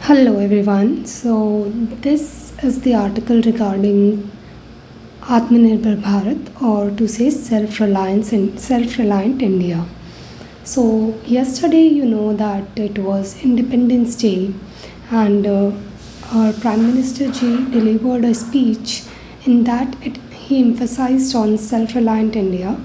Hello everyone. So this is the article regarding Atmanirbhar Bharat, or to say self-reliance in self-reliant India. So yesterday, you know that it was Independence Day, and our Prime Minister ji delivered a speech in that he emphasized on self-reliant India,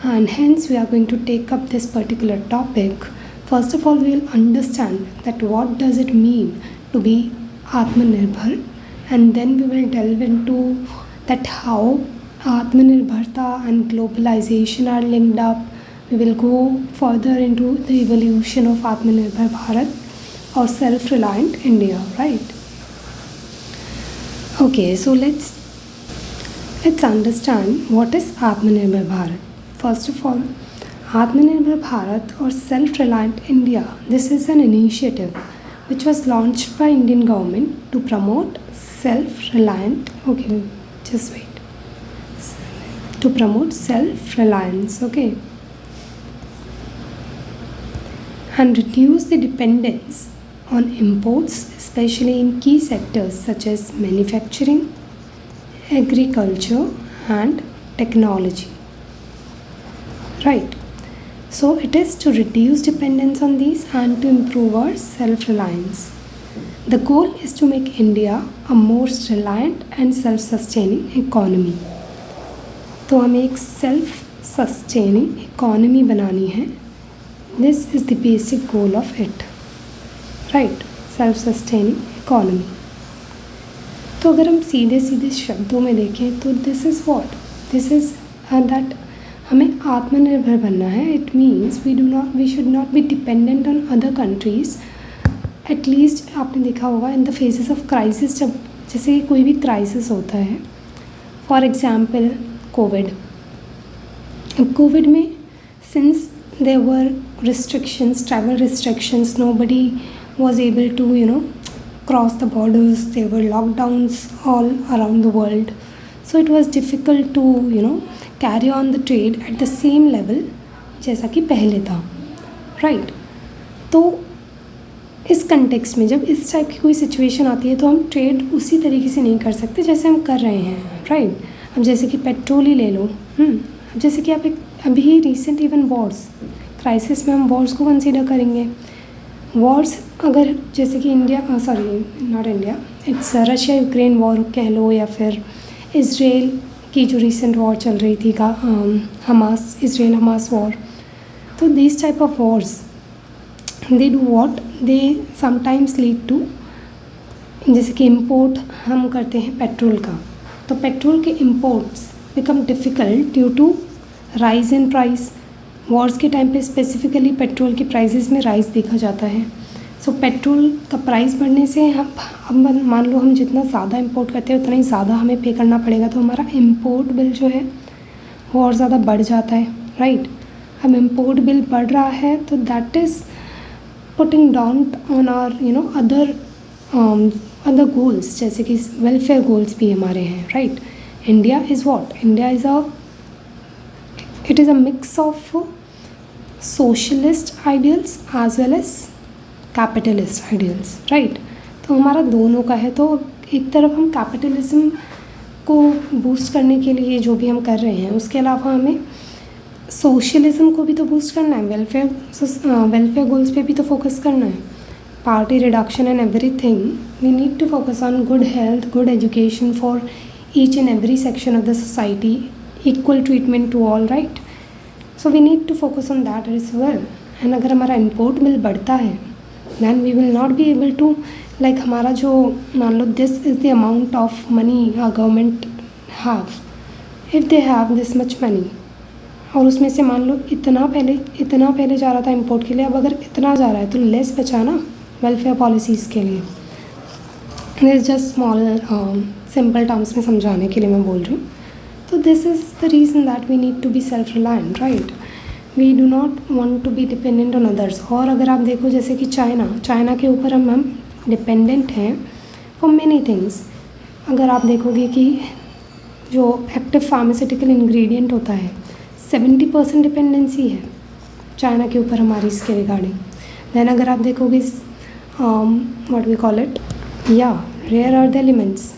and hence we are going to take up this particular topic. First of all, we'll understand that what does it mean to be Atmanirbhar, and then we will delve into that how Atmanirbharta and globalization are linked up. We will go further into the evolution of Atmanirbhar Bharat or self-reliant India, right? Okay, so let's understand what is Atmanirbhar Bharat. First of all, Atmanirbhar Bharat or Self-Reliant India, this is an initiative which was launched by Indian government to promote self-reliant, to promote self-reliance, and reduce the dependence on imports, especially in key sectors such as manufacturing, agriculture and technology, right? So it is to reduce dependence on these and to improve our self-reliance. The goal is to make India a more reliant and self-sustaining economy. तो हमें एक self-sustaining economy बनानी है. This is the basic goal of it, right? Self-sustaining economy. तो अगर हम सीधे सीधे शब्दों में देखें तो this is what? This is that हमें आत्मनिर्भर बनना है. It means we should not be dependent on other countries. At least आपने देखा होगा in the faces of crisis, जब जैसे कोई भी क्राइसिस होता है, फॉर एग्जांपल कोविड में since there were restrictions, travel restrictions, nobody was able to cross the borders, there were lockdowns all around the world. So it was difficult to carry on the trade at the same level जैसा कि पहले था, right? तो इस context में जब इस type की कोई सिचुएशन आती है तो हम ट्रेड उसी तरीके से नहीं कर सकते जैसे हम कर रहे हैं, राइट? अब जैसे कि पेट्रोल ही ले लो, अब जैसे कि आप अभी रिसेंट इवन वॉर्स क्राइसिस में हम वॉर्स को कंसीडर करेंगे. वॉर्स अगर जैसे कि not India, it's Russia Ukraine war कह लो, या फिर इसराइल की जो रिसेंट वॉर चल रही थी इसराइल हमास वॉर. तो this type of wars they do what, they sometimes lead to, जैसे कि इम्पोर्ट हम करते हैं पेट्रोल का, तो पेट्रोल के imports become difficult due to rise in price. Wars के टाइम पे स्पेसिफिकली पेट्रोल के प्राइसेस में राइज देखा जाता है. सो पेट्रोल का प्राइस बढ़ने से हम मान लो हम जितना ज़्यादा इंपोर्ट करते हैं उतना ही ज़्यादा हमें पे करना पड़ेगा, तो हमारा इंपोर्ट बिल जो है वो और ज़्यादा बढ़ जाता है, राइट? अब इंपोर्ट बिल बढ़ रहा है तो that is putting down on our other goals, जैसे कि वेलफेयर गोल्स भी हमारे हैं, right? India is what? India is it is a mix of socialist ideals as well as capitalist ideals, right? तो हमारा दोनों का है. तो एक तरफ हम कैपिटलिज्म को बूस्ट करने के लिए जो भी हम कर रहे हैं, उसके अलावा हमें सोशलिज्म को भी तो बूस्ट करना है, वेलफेयर गोल्स पे भी तो फोकस करना है, poverty reduction and everything. We need to focus on good health, good education for each and every section of the society, equal treatment to all, right? So we need to focus on that as well. And अगर हमारा import bill बढ़ता है then we will not be able to, like हमारा जो मान लो this is the amount of money our government have, if they have this much money, और उसमें से मान लो इतना पहले जा रहा था इंपोर्ट के लिए, अब अगर इतना जा रहा है तो लेस बचा ना वेलफेयर पॉलिसीज़ के लिए. This just small simple terms में समझाने के लिए मैं बोल रही हूँ. तो this is the reason that we need to be self reliant, right? We do not want to be dependent on others. और अगर आप देखो जैसे कि चाइना के ऊपर हम डिपेंडेंट हैं फॉर मैनी थिंग्स. अगर आप देखोगे कि जो एक्टिव फार्मास्यूटिकल इंग्रेडिएंट होता है 70% डिपेंडेंसी है चाइना के ऊपर हमारी इसके रिगार्डिंग. देन अगर आप देखोगे व्हाट वी कॉल इट, या rare earth elements.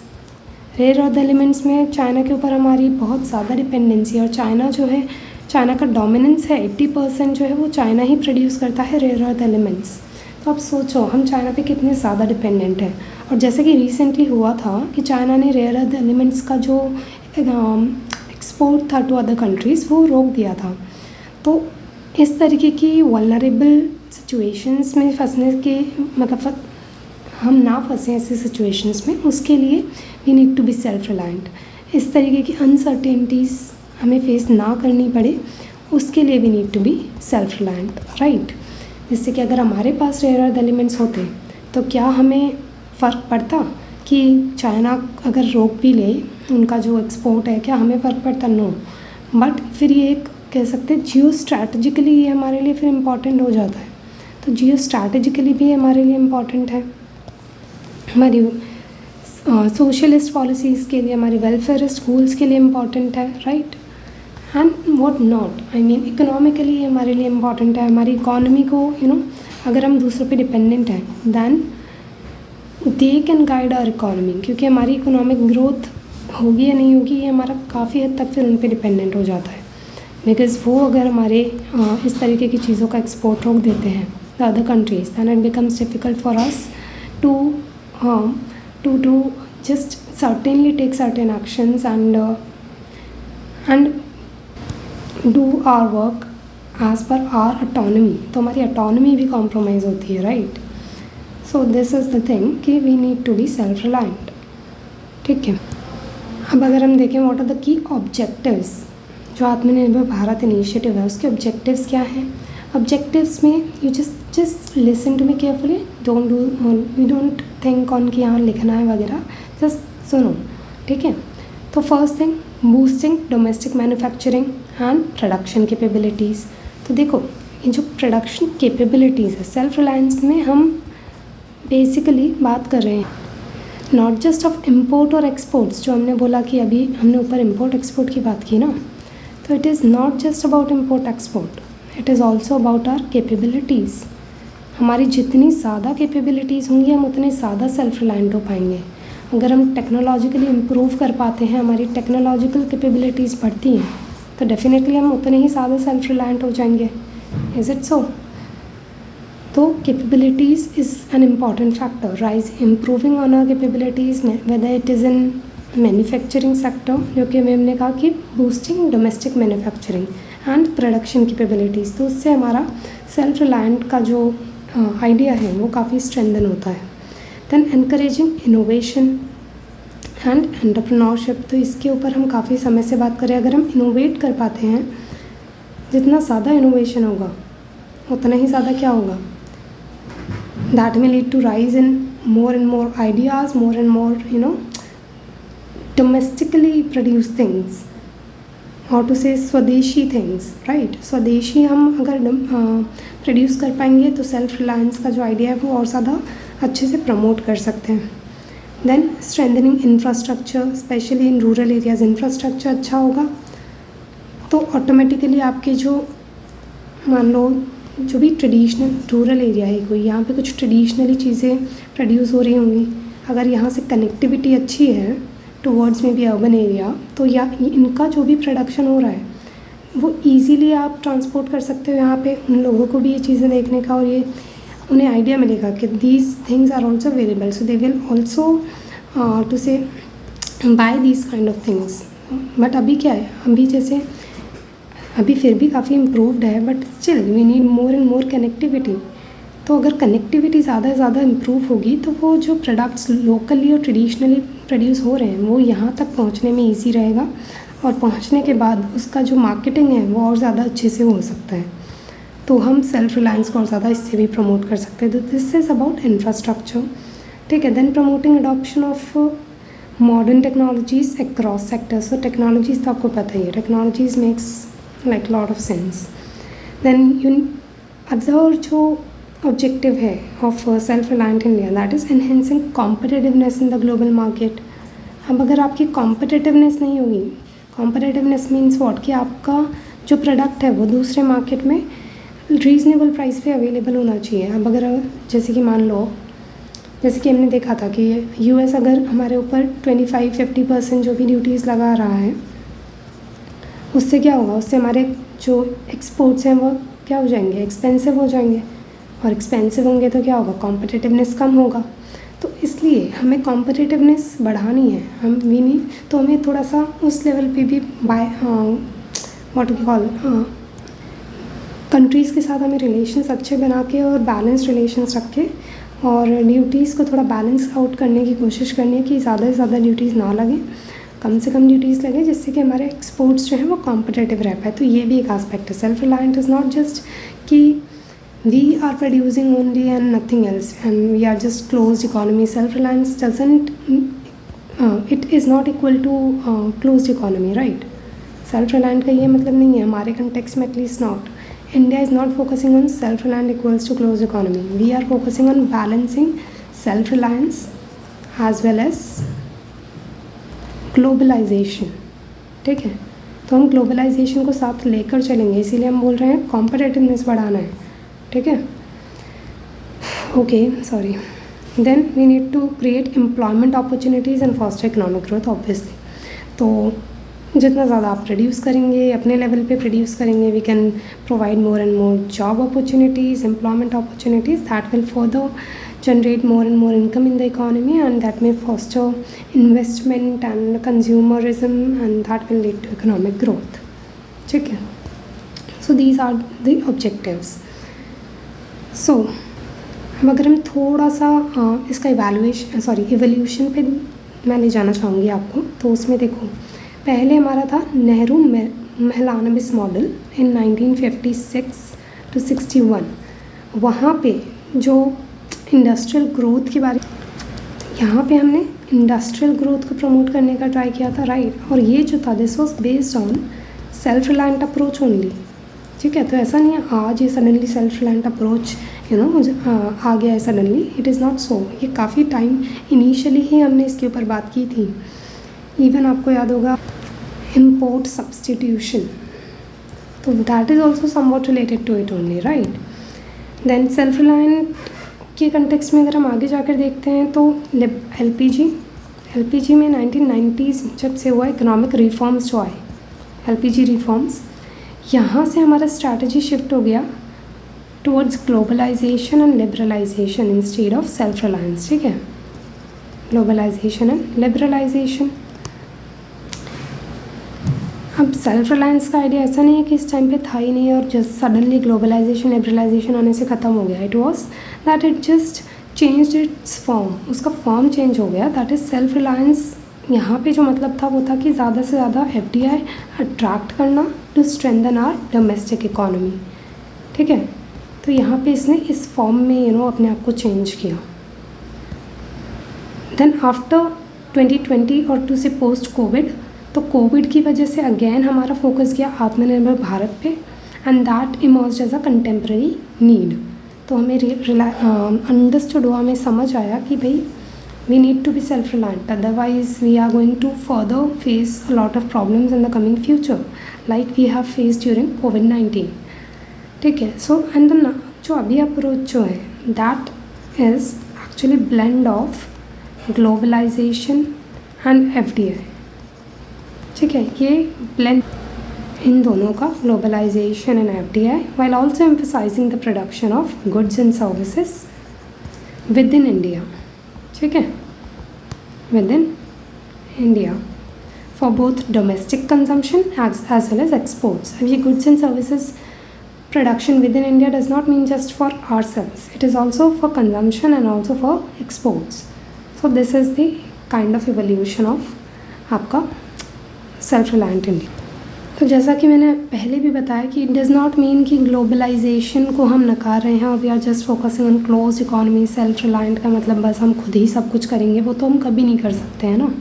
Rare earth elements में चाइना के ऊपर हमारी बहुत ज़्यादा डिपेंडेंसी है, और चाइना जो है, चाइना का डोमिनेंस है, 80% जो है वो चाइना ही प्रोड्यूस करता है रेयर अर्थ एलिमेंट्स। तो आप सोचो हम चाइना पे कितने ज़्यादा डिपेंडेंट हैं। और जैसे कि रिसेंटली हुआ था कि चाइना ने रेयर अर्थ एलिमेंट्स का जो एक्सपोर्ट था टू अदर कंट्रीज़ वो रोक दिया था। तो इस तरीके की वल्नरेबल सिचुएशंस में फंसने के मतलब हम ना फंसें ऐसी सिचुएशंस में, उसके लिए we need to be self reliant. इस तरीके की अनसर्टेनिटीज़ हमें फेस ना करनी पड़े, उसके लिए we need to be self reliant, right. जिससे कि अगर हमारे पास रेयर अर्थ एलिमेंट्स होते तो क्या हमें फ़र्क पड़ता कि चाइना अगर रोक भी ले उनका जो एक्सपोर्ट है, क्या हमें फ़र्क पड़ता? नो। बट फिर ये एक कह सकते हैं जियो स्ट्रैटेजिकली ये हमारे लिए फिर इम्पॉर्टेंट हो जाता है। तो जियो स्ट्रैटेजिकली भी हमारे लिए इम्पॉर्टेंट है, हमारी सोशलिस्ट पॉलिसीज़ के लिए, हमारी वेलफेयरिस्ट गोल्स के लिए इम्पॉर्टेंट है, right. And what not, I mean economically हमारे लिए इम्पॉर्टेंट है। हमारी इकॉनमी को अगर हम दूसरों पे डिपेंडेंट हैं then they can guide our economy, क्योंकि हमारी इकोनॉमिक ग्रोथ होगी या नहीं होगी ये हमारा काफ़ी हद तक फिर उन पे डिपेंडेंट हो जाता है। बिकॉज़ वो अगर हमारे इस तरीके की चीज़ों का एक्सपोर्ट रोक देते हैं the other countries, then it becomes difficult for us to just certainly take certain actions and do our work as per our autonomy। तो हमारी autonomy भी compromise होती है, right। so this is the thing कि we need to be self reliant, ठीक है। अब अगर हम देखें what are the key objectives, जो आत्मनिर्भर भारत इनिशिएटिव है उसके ऑब्जेक्टिव्स क्या हैं। ऑब्जेक्टिव्स में you just listen to me carefully, don't think on कि यहाँ लिखना है वगैरह, जस्ट सुनो, ठीक है। तो first thing, boosting domestic manufacturing and production capabilities. तो देखो ये जो प्रोडक्शन कैपेबिलिटीज़ है, सेल्फ रिलायंस में हम बेसिकली बात कर रहे हैं नॉट जस्ट ऑफ इम्पोर्ट और एक्सपोर्ट्स, जो हमने बोला कि अभी हमने ऊपर इम्पोर्ट एक्सपोर्ट की बात की ना, तो it is not just about import export, it is also about our capabilities. हमारी जितनी ज़्यादा कैपेबिलिटीज़ होंगी हम उतने ज़्यादा सेल्फ रिलायंट हो पाएंगे। अगर हम टेक्नोलॉजिकली इम्प्रूव कर पाते हैं, हमारी टेक्नोलॉजिकल कैपेबिलिटीज़ बढ़ती हैं, तो डेफिनेटली हम उतने ही ज़्यादा सेल्फ रिलायंट हो जाएंगे। Is it so? तो capabilities is an important factor, rise improving on our capabilities, whether it is in manufacturing sector, जो कि मैम ने कहा कि boosting domestic manufacturing and production capabilities. तो उससे हमारा सेल्फ रिलायंट का जो आइडिया है वो काफ़ी स्ट्रेंथन होता है। Then encouraging innovation and entrepreneurship. तो इसके ऊपर हम काफ़ी समय से बात करें, अगर हम इनोवेट कर पाते हैं, जितना ज़्यादा इनोवेशन होगा उतना ही ज़्यादा क्या होगा, दैट में lead to rise in more and more ideas, more and more domestically produce things, how to say स्वदेशी थिंग्स, राइट। स्वदेशी हम अगर प्रोड्यूस कर पाएंगे तो सेल्फ रिलायंस का जो आइडिया है वो और ज़्यादा अच्छे से प्रमोट कर सकते हैं। Then strengthening infrastructure, specially in rural areas, infrastructure अच्छा होगा तो ऑटोमेटिकली आपके जो मान लो जो भी ट्रेडिशनल रूरल एरिया है कोई, यहाँ पे कुछ ट्रेडिशनली चीज़ें प्रोड्यूस हो रही होंगी, अगर यहाँ से कनेक्टिविटी अच्छी है टुवर्ड्स में भी अर्बन एरिया, तो या इनका जो भी प्रोडक्शन हो रहा है वो इजीली आप ट्रांसपोर्ट कर सकते हो यहाँ पे। उन लोगों को भी ये चीज़ें देखने का और ये उन्हें आइडिया मिलेगा कि these things are also available, so they will also to say buy these kind of things. But अभी क्या है, अभी जैसे अभी फिर भी काफ़ी इम्प्रूव्ड है, but still we need more and more connectivity. तो अगर कनेक्टिविटी ज़्यादा से ज़्यादा इम्प्रूव होगी तो वो जो प्रोडक्ट्स लोकली और ट्रेडिशनली प्रोड्यूस हो रहे हैं वो यहाँ तक पहुँचने में ईजी रहेगा, और पहुँचने के बाद उसका जो मार्केटिंग है वो और ज़्यादा अच्छे से हो सकता है। तो हम सेल्फ रिलायंस को और ज़्यादा इससे भी प्रमोट कर सकते हैं। तो दिस इज़ अबाउट इंफ्रास्ट्रक्चर, ठीक है। Then promoting adoption of modern technologies across sectors. तो टेक्नोलॉजीज़ तो आपको पता ही है, technologies makes like lot of sense. Then other जो ऑब्जेक्टिव है of self reliant India, that is enhancing competitiveness in the global market. अब अगर आपकी कॉम्पिटिटिवनेस नहीं होगी, कॉम्पिटिटिवनेस मीन्स व्हाट, कि आपका जो प्रोडक्ट है वो दूसरे मार्केट में रीज़नेबल प्राइस पे अवेलेबल होना चाहिए। अब अगर जैसे कि मान लो जैसे कि हमने देखा था कि यूएस अगर हमारे ऊपर 25-50% जो भी ड्यूटीज़ लगा रहा है, उससे क्या होगा, उससे हमारे जो एक्सपोर्ट्स हैं वो क्या हो जाएंगे, एक्सपेंसिव हो जाएंगे, और एक्सपेंसिव होंगे तो क्या होगा, कॉम्पिटिटिवनेस कम होगा। तो इसलिए हमें कॉम्पिटिटिवनेस बढ़ानी है, हम भी नहीं तो हमें थोड़ा सा उस लेवल पे भी by what we call countries के साथ हमें रिलेशंस अच्छे बना के और बैलेंस रिलेशंस रख के और ड्यूटीज़ को थोड़ा बैलेंस आउट करने की कोशिश करनी है कि ज़्यादा से ज़्यादा ड्यूटीज़ ना लगे, कम से कम ड्यूटीज़ लगे, जिससे कि हमारे एक्सपोर्ट्स जो हैं वो कॉम्पिटिटिव रह पाए। तो ये भी एक आस्पेक्ट है। Self reliant is not just कि we are producing only and nothing else and we are just closed economy. Self reliance doesn't it is not equal to closed economy, right? Self reliant का ये मतलब नहीं है हमारे context में, at least not. India is not focusing on self reliant equals to closed economy. We are focusing on balancing self reliance as well as globalization. ठीक है, तो हम ग्लोबलाइजेशन को साथ लेकर चलेंगे, इसीलिए हम बोल रहे हैं कॉम्पिटिटिवनेस बढ़ाना है। ठीक है, okay, sorry. Then we need to create employment opportunities and foster economic growth obviously. तो जितना ज़्यादा आप प्रोड्यूस करेंगे, अपने लेवल पे प्रोड्यूस करेंगे, we can provide more and more job opportunities, employment opportunities that will further generate more and more income in the economy and that may foster investment and consumerism and that will lead to economic growth. ठीक है, so these are the objectives. So अब अगर हम थोड़ा सा इसका evolution पे मैं ले जाना चाहूँगी आपको, तो उसमें देखो पहले हमारा था नेहरू मेहलानबिस मॉडल इन 1956 to 61। वहाँ पे जो इंडस्ट्रियल ग्रोथ के बारे, यहाँ पे हमने इंडस्ट्रियल ग्रोथ को प्रमोट करने का ट्राई किया था, राइट। और ये जो था this was based on self reliant approach only. ठीक है, तो ऐसा नहीं है आज ये सडनली सेल्फ रिलायंट अप्रोच आ गया है suddenly, it is not so. ये काफ़ी टाइम इनिशियली ही हमने इसके ऊपर बात की थी। इवन आपको याद होगा इम्पोर्ट सब्सटीट्यूशन, तो that is also somewhat related to it only, right. Then self reliant के कंटेक्स्ट में अगर हम आगे जाकर देखते हैं तो एलपीजी में 1990s जब से हुआ इकोनॉमिक रिफॉर्म्स जो आए, एलपीजी रिफॉर्म्स, यहाँ से हमारा स्ट्रैटेजी शिफ्ट हो गया towards globalisation and liberalisation instead of self reliance. ठीक है, ग्लोबलाइजेशन एंड लिबरलाइजेशन। अब सेल्फ रिलायंस का आइडिया ऐसा नहीं है कि इस टाइम पे था ही नहीं और जस्ट सडनली ग्लोबलाइजेशन लिबरलाइजेशन आने से ख़त्म हो गया। It was that it just changed it's form, उसका फॉर्म चेंज हो गया। That is self reliance. यहाँ पे जो मतलब था वो था कि ज़्यादा से ज़्यादा एफडीआई अट्रैक्ट करना to strengthen our domestic economy. ठीक है, तो यहाँ पे इसने इस फॉर्म में अपने आप को चेंज किया। देन आफ्टर 2020 और टू से पोस्ट कोविड, तो कोविड की वजह से अगेन हमारा फोकस गया आत्मनिर्भर भारत पे and that emerge as a contemporary need. तो हमें अंडरस्टूड हुआ, हमें समझ आया कि भाई we need to be self reliant, otherwise we are going to further face a lot of problems in the coming future like we have face during कोविड-19। ठीक है, सो एंड द जो अभी अप्रोच जो है that is actually blend of globalisation and FDI. ठीक है, ये ब्लेंड इन दोनों का, globalisation and FDI, while also emphasizing the production of goods and services within India. ठीक है, within India for both domestic consumption as well as exports. अब ये goods and services production within India does not mean just for ourselves. It is also for consumption and also for exports. So this is the kind of evolution of आपका self reliant India. तो जैसा कि मैंने पहले भी बताया कि it does not mean कि ग्लोबलाइजेशन को हम नकार रहे हैं और we are just focusing on close economy. Self reliant का मतलब बस हम खुद ही सब कुछ करेंगे, वो तो हम कभी नहीं कर सकते हैं ना।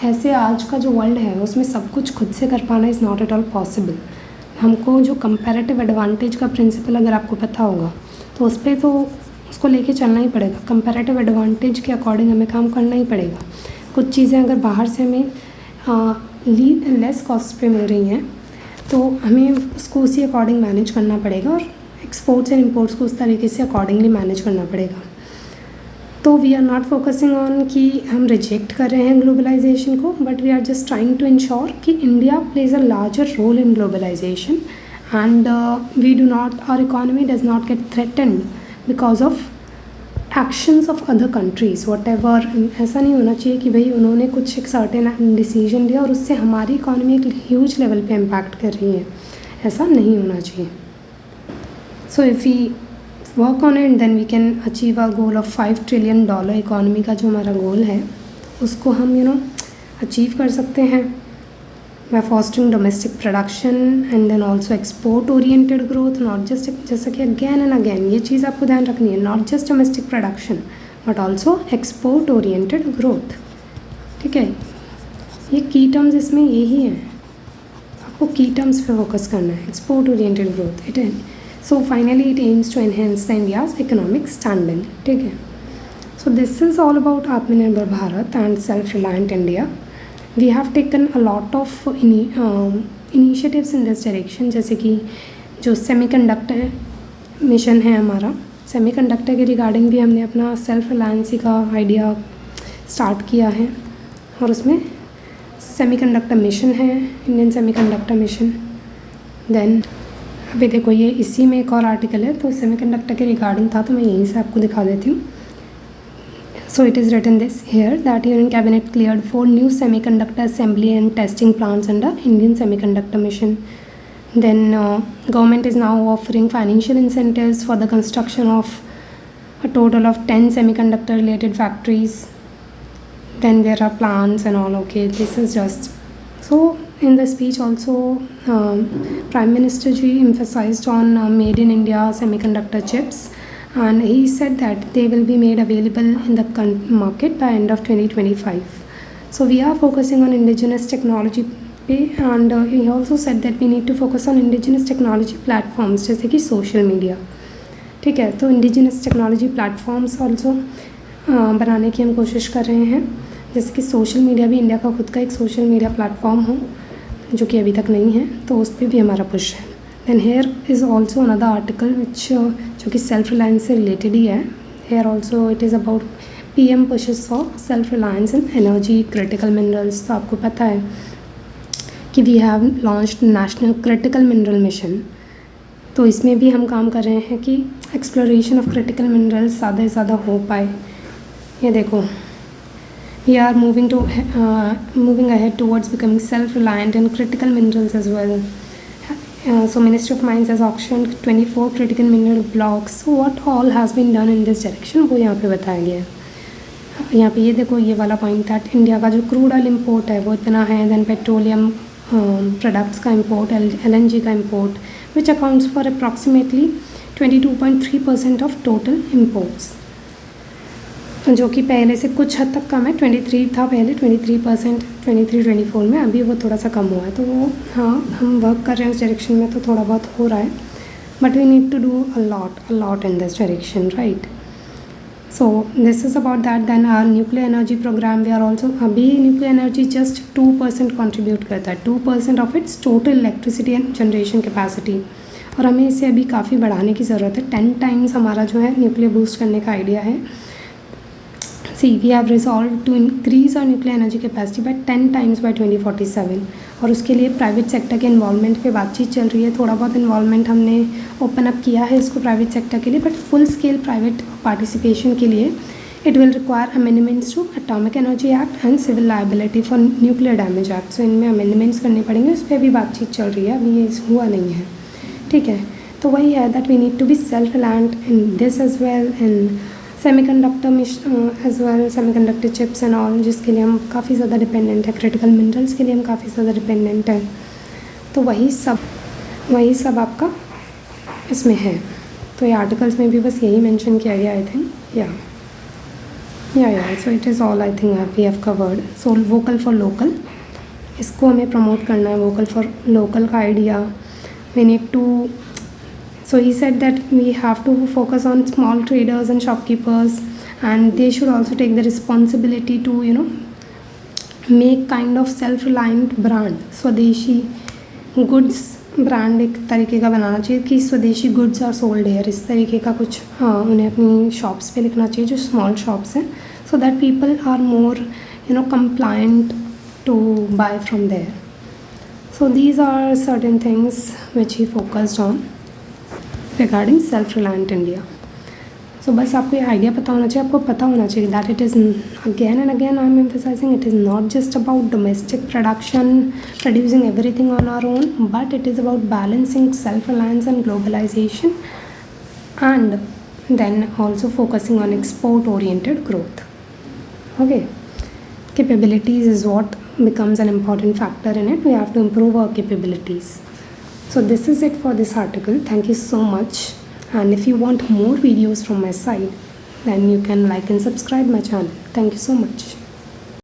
ऐसे आज का जो वर्ल्ड है उसमें सब कुछ खुद से कर पाना is not at all possible. हमको जो कंपैरेटिव एडवांटेज का प्रिंसिपल अगर आपको पता होगा तो उस पर तो उसको लेके चलना ही पड़ेगा। कंपैरेटिव एडवांटेज के अकॉर्डिंग हमें काम करना ही पड़ेगा। कुछ चीज़ें अगर बाहर से हमें लेस कॉस्ट पे मिल रही हैं तो हमें उसको उसी अकॉर्डिंग मैनेज करना पड़ेगा और एक्सपोर्ट्स एंड इंपोर्ट्स को उस तरीके से अकॉर्डिंगली मैनेज करना पड़ेगा। तो we are not focusing on कि हम रिजेक्ट कर रहे हैं ग्लोबलाइजेशन को, but we are just trying to ensure कि India plays a larger role in globalisation and we do not, our economy does not get threatened because of actions of other countries whatever. ऐसा नहीं होना चाहिए कि भाई उन्होंने कुछ एक सर्टेन डिसीजन लिया और उससे हमारी इकोनॉमी एक ह्यूज लेवल पे इम्पैक्ट कर रही है, ऐसा नहीं होना चाहिए। So if we work on it then we can achieve our goal of $5 trillion economy का जो हमारा गोल है उसको हम अचीव कर सकते हैं by fostering domestic production and then also export oriented growth, not just जैसा कि again and again ये चीज़ आपको ध्यान रखनी है, not just domestic production but also export oriented growth। ठीक है, ये की टर्म्स इसमें यही हैं, आपको की टर्म्स पे फोकस करना है, एक्सपोर्ट ओरिएंटेड ग्रोथ इट है। So finally it aims to enhance the India's economic standing. ठीक है, so this is all about Atmanirbhar Bharat and self reliant India. We have taken a lot of initiatives in this direction, जैसे कि जो semiconductor mission है हमारा, semiconductor के regarding भी हमने अपना सेल्फ रिलायंसी का आइडिया स्टार्ट किया है और उसमें सेमीकंडक्टर मिशन है, इंडियन सेमीकंडक्टर मिशन। देन अभी देखो ये इसी में एक और आर्टिकल है, तो सेमीकंडक्टर के रिगार्डिंग था तो मैं यहीं से आपको दिखा देती हूँ। So it is written this here that Union Cabinet cleared 4 new semiconductor assembly and testing plants under Indian Semiconductor Mission. Then government is now offering financial incentives for the construction of a total of 10 semiconductor related factories. Then there are plants and all. Okay, this is just so in the speech also Prime Minister ji emphasized on made in India semiconductor chips. And he said that they will be made available in the market by end of 2025. So we are focusing on indigenous technology and he also said that we need to focus on indigenous technology platforms जैसे कि social media। ठीक है, तो indigenous technology platforms also बनाने की हम कोशिश कर रहे हैं, जैसे कि सोशल मीडिया भी इंडिया का खुद का एक सोशल मीडिया प्लेटफॉर्म हो, जो कि अभी तक नहीं है, तो उस पर भी हमारा पुश है। Then here is also another article which जो कि सेल्फ रिलायंस से रिलेटेड ही है। Here also it is about PM pushes for self reliance in energy critical minerals। तो आपको पता है कि we have launched national critical mineral mission, तो इसमें भी हम काम कर रहे हैं कि exploration of critical minerals ज़्यादा से ज़्यादा हो पाए। ये देखो we are moving ahead towards becoming self reliant in critical minerals as well। So Ministry of Mines has auctioned 24 critical mineral blocks। So what all has been done in this direction वो यहाँ पे बताया गया है। यहाँ पे ये देखो ये वाला पॉइंट था, इंडिया का जो क्रूड ऑयल इम्पोर्ट है वो इतना है, देन पेट्रोलियम प्रोडक्ट्स का इम्पोर्ट, LNG का import which accounts for approximately 22.3% of total imports, जो कि पहले से कुछ हद तक कम है। 23 था पहले, 23%, 23-24 में, अभी वो थोड़ा सा कम हुआ है। तो वो हाँ हम वर्क कर रहे हैं उस डायरेक्शन में, तो थोड़ा बहुत हो रहा है, but we need to do a lot in this direction, right. So this is about that. Then our nuclear energy programme, we are also, अभी न्यूक्लियर एनर्जी जस्ट 2% कॉन्ट्रीब्यूट करता है, 2% of its total electricity and generation capacity, और हमें इसे अभी काफ़ी बढ़ाने की ज़रूरत है। 10 टाइम्स हमारा जो है न्यूक्लियर बूस्ट करने का आइडिया है। See, we have resolved to increase our nuclear energy capacity by 10 times by 2047, और उसके लिए प्राइवेट सेक्टर के इन्वॉल्वमेंट पे बातचीत चल रही है। थोड़ा बहुत इन्वॉल्वमेंट हमने ओपन अप किया है इसको प्राइवेट सेक्टर के लिए, but full scale private participation के लिए it will require amendments to atomic energy act and civil liability for nuclear damage act. So इनमें अमेंडमेंट्स करने पड़ेंगे, उस पर भी बातचीत चल रही है, अभी ये हुआ नहीं है। ठीक है, तो वही है that we need to be self reliant in this as well, in semiconductor as well, semiconductor chips and all, जिसके लिए हम काफ़ी ज़्यादा डिपेंडेंट है, क्रिटिकल मिनरल्स के लिए हम काफ़ी ज़्यादा डिपेंडेंट है। तो वही सब आपका इसमें है। तो ये आर्टिकल्स में भी बस यही मेंशन किया गया, आई थिंक। या so it is all I think we have covered. So vocal for local, इसको हमें प्रमोट करना है, वोकल फॉर लोकल का idea. We need to, so he said that we have to focus on small traders and shopkeepers, and they should also take the responsibility to make kind of self-reliant brand, swadeshi goods brand एक तरीके का बनाना चाहिए कि स्वदेशी goods are sold hair, इस तरीके का कुछ उन्हें अपनी शॉप्स पे लिखना चाहिए जो स्मॉल शॉप्स हैं, so that people are more compliant to buy from there. So these are certain things which he focused on regarding self-reliant India. So बस आपको ये आइडिया पता होना चाहिए, आपको पता होना चाहिए that it is again and again I am emphasizing, it is not just about domestic production, producing everything on our own, but it is about balancing self-reliance and globalization, and then also focusing on export-oriented growth. Okay, capabilities is what becomes an important factor in it. We have to improve our capabilities. So this is it for this article. Thank you so much. And if you want more videos from my side, then you can like and subscribe my channel. Thank you so much.